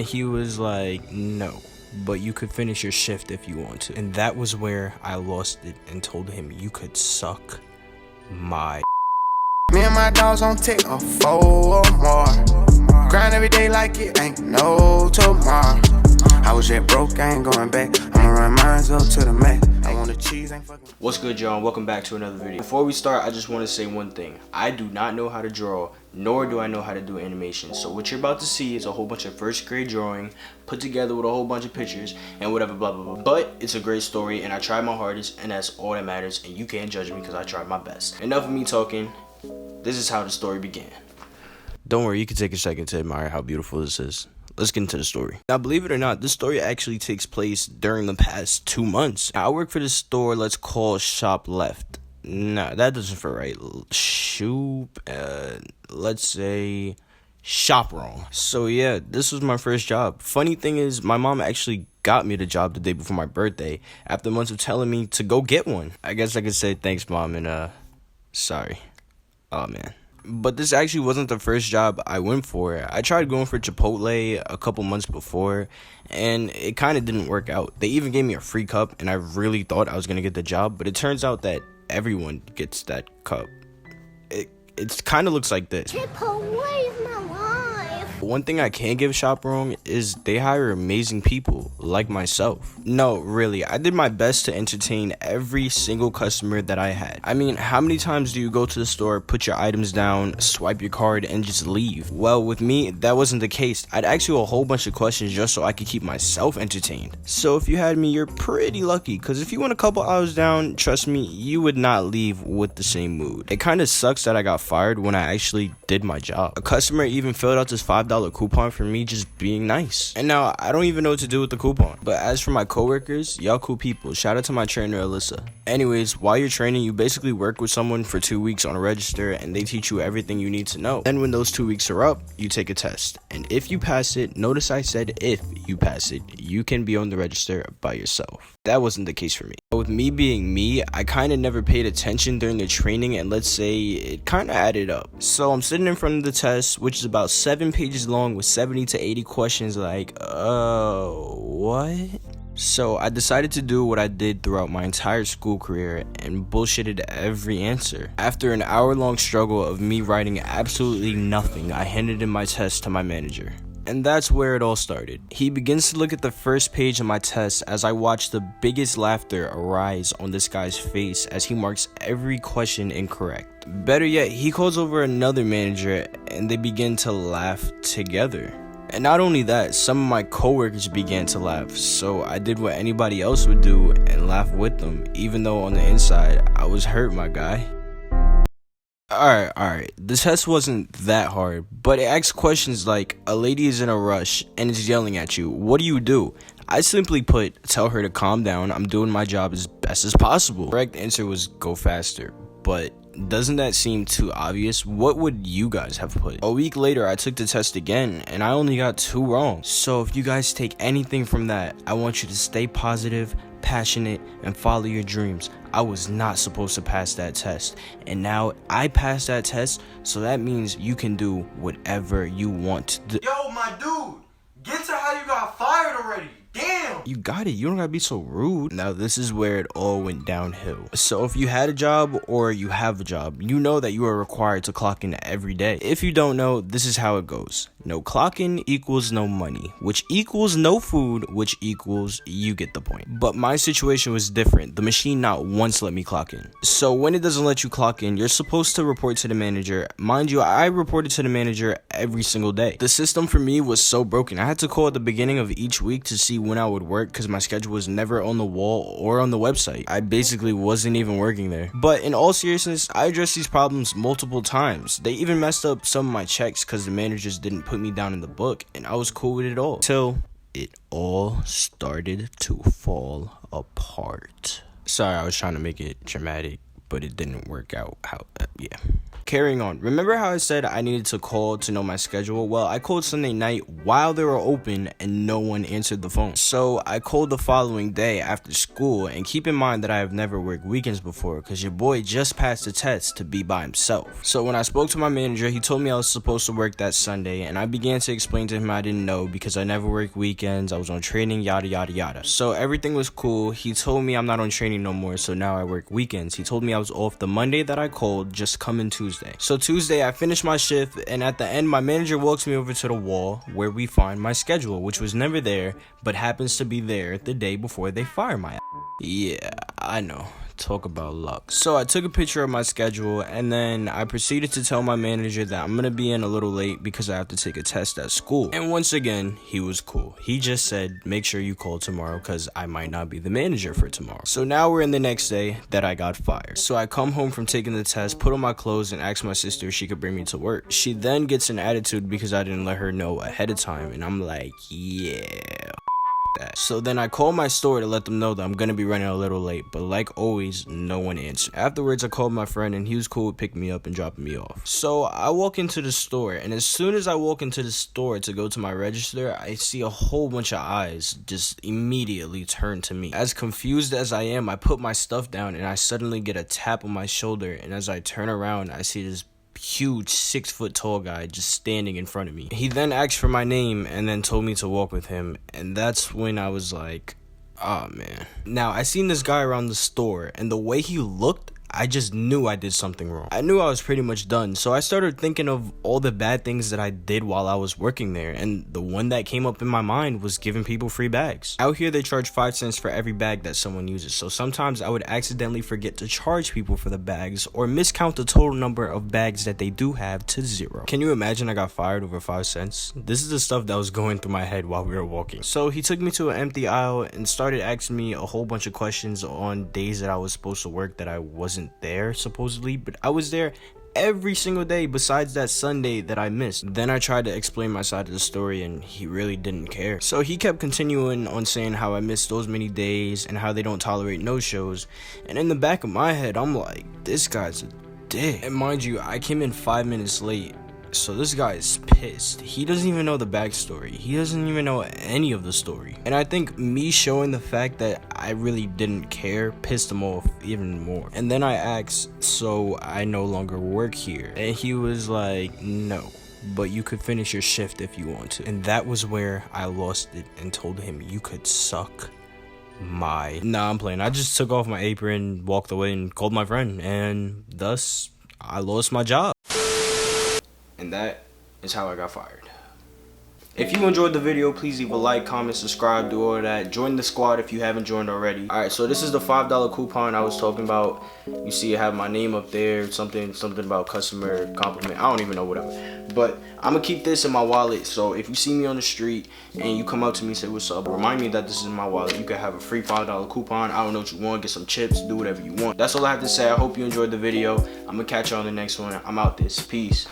He was like, no, but you could finish your shift if you want to. And that was where I lost it and told him, you could suck my. Me and my dogs on tick or 4 or more. Grind every day like it ain't no tomorrow. I was yet broke, I ain't going back. I'ma run mines up to the max. I want the cheese, ain't fucking. What's good, y'all? Welcome back to another video. Before we start, I just want to say one thing. I do not know how to draw, nor do I know how to do animation. So what you're about to see is a whole bunch of first grade drawing put together with a whole bunch of pictures and whatever, blah blah blah. But it's a great story and I tried my hardest, and that's all that matters, and you can't judge me because I tried my best. Enough of me talking. This is how the story began. Don't worry, you can take a second to admire how beautiful this is. Let's get into the story. Now, believe it or not, this story actually takes place during the past 2 months. Now, I work for this store, let's call Shop Left. Nah, that doesn't feel right. Let's say Shop Wrong. So yeah, this was my first job. Funny thing is, my mom actually got me the job the day before my birthday, after months of telling me to go get one. I guess I could say thanks, Mom, and sorry. Oh man. But this actually wasn't the first job I went for. I tried going for Chipotle a couple months before, and it kind of didn't work out. They even gave me a free cup, and I really thought I was going to get the job, but it turns out that everyone gets that cup. It kind of looks like this. Chipotle is my life. One thing I can give Shop Wrong is they hire amazing people like myself. No, really, I did my best to entertain every single customer that I had. I mean, how many times do you go to the store, put your items down, swipe your card, and just leave? Well, with me, that wasn't the case. I'd ask you a whole bunch of questions just so I could keep myself entertained. So if you had me, you're pretty lucky, because if you went a couple hours down, trust me, you would not leave with the same mood. It kind of sucks that I got fired when I actually did my job. A customer even filled out this $5 coupon for me just being nice. And now I don't even know what to do with the coupon. But as for my coworkers, y'all cool people. Shout out to my trainer, Alyssa. Anyways, while you're training, you basically work with someone for 2 weeks on a register, and they teach you everything you need to know. Then when those 2 weeks are up, you take a test. And if you pass it, notice I said if you pass it, you can be on the register by yourself. That wasn't the case for me. With me being me, I kind of never paid attention during the training, and let's say it kind of added up. So I'm sitting in front of the test, which is about 7 pages long with 70 to 80 questions, like, oh, what? So I decided to do what I did throughout my entire school career and bullshitted every answer. After an hour-long struggle of me writing absolutely nothing, I handed in my test to my manager. And that's where it all started. He begins to look at the first page of my test as I watch the biggest laughter arise on this guy's face as he marks every question incorrect. Better yet, he calls over another manager and they begin to laugh together. And not only that, some of my coworkers began to laugh, so I did what anybody else would do and laugh with them, even though on the inside, I was hurt, my guy. Alright, the test wasn't that hard, but it asks questions like, a lady is in a rush and is yelling at you, what do? I simply put, tell her to calm down, I'm doing my job as best as possible. The correct answer was go faster, but doesn't that seem too obvious? What would you guys have put? A week later, I took the test again, and I only got 2 wrong. So if you guys take anything from that, I want you to stay positive, passionate, and follow your dreams. I was not supposed to pass that test, and now I passed that test, so that means you can do whatever you want to do. Yo, my dude, get to how you got fired already. Damn! You got it. You don't gotta be so rude. Now, this is where it all went downhill. So if you had a job or you have a job, you know that you are required to clock in every day. If you don't know, this is how it goes. No clock in equals no money, which equals no food, which equals you get the point. But my situation was different. The machine not once let me clock in. So when it doesn't let you clock in, you're supposed to report to the manager. Mind you, I reported to the manager every single day. The system for me was so broken. I had to call at the beginning of each week to see when I would work because my schedule was never on the wall or on the website. I basically wasn't even working there. But in all seriousness, I addressed these problems multiple times. They even messed up some of my checks because the managers didn't put me down in the book, and I was cool with it all. Till it all started to fall apart. Sorry, I was trying to make it dramatic, but it didn't work out yeah. Carrying on. Remember how I said I needed to call to know my schedule? Well, I called Sunday night while they were open and no one answered the phone. So I called the following day after school, and keep in mind that I have never worked weekends before because your boy just passed the test to be by himself. So when I spoke to my manager, he told me I was supposed to work that Sunday, and I began to explain to him I didn't know because I never worked weekends, I was on training, yada yada yada. So everything was cool. He told me I'm not on training no more, so now I work weekends. He told me I was off the Monday that I called, just coming Tuesday. So Tuesday I finished my shift, and at the end my manager walks me over to the wall where we find my schedule, which was never there but happens to be there the day before they fire my ass. Yeah, I know. Talk about luck. So I took a picture of my schedule, and then I proceeded to tell my manager that I'm gonna be in a little late because I have to take a test at school. And once again, he was cool. He just said, make sure you call tomorrow because I might not be the manager for tomorrow. So now we're in the next day that I got fired. So I come home from taking the test, put on my clothes, and ask my sister if she could bring me to work. She then gets an attitude because I didn't let her know ahead of time, and I'm like, yeah. That. So then I called my store to let them know that I'm gonna be running a little late, but like always, no one answered. Afterwards, I called my friend, and he was cool with picking me up and dropping me off. So I walk into the store, and as soon as I walk into the store to go to my register, I see a whole bunch of eyes just immediately turn to me. As confused as I am, I put my stuff down, and I suddenly get a tap on my shoulder, and as I turn around, I see this huge 6-foot tall guy just standing in front of me. He then asked for my name and then told me to walk with him, and that's when I was like, oh man. Now I seen this guy around the store, and the way he looked, I just knew I did something wrong. I knew I was pretty much done, so I started thinking of all the bad things that I did while I was working there, and the one that came up in my mind was giving people free bags. Out here they charge 5 cents for every bag that someone uses, so sometimes I would accidentally forget to charge people for the bags or miscount the total number of bags that they do have to 0. Can you imagine I got fired over 5 cents? This is the stuff that was going through my head while we were walking. So he took me to an empty aisle and started asking me a whole bunch of questions on days that I was supposed to work that I wasn't there supposedly, but I was there every single day besides that Sunday that I missed. Then I tried to explain my side of the story, and he really didn't care. So he kept continuing on saying how I missed those many days and how they don't tolerate no-shows, and in the back of my head I'm like, this guy's a dick. And mind you, I came in 5 minutes late, so this guy is pissed. He doesn't even know the backstory. He doesn't even know any of the story. And I think me showing the fact that I really didn't care pissed him off even more. And then I asked, so I no longer work here? And he was like, no, but you could finish your shift if you want to. And that was where I lost it and told him, you could suck my... Nah, I'm playing. I just took off my apron, walked away, and called my friend. And thus, I lost my job. And that is how I got fired. If you enjoyed the video, please leave a like, comment, subscribe, do all of that. Join the squad if you haven't joined already. Alright, so this is the $5 coupon I was talking about. You see I have my name up there, something about customer compliment. I don't even know, whatever. But I'm going to keep this in my wallet, so if you see me on the street and you come up to me and say what's up, remind me that this is in my wallet. You can have a free $5 coupon. I don't know what you want. Get some chips. Do whatever you want. That's all I have to say. I hope you enjoyed the video. I'm going to catch you on the next one. I'm out this. Peace.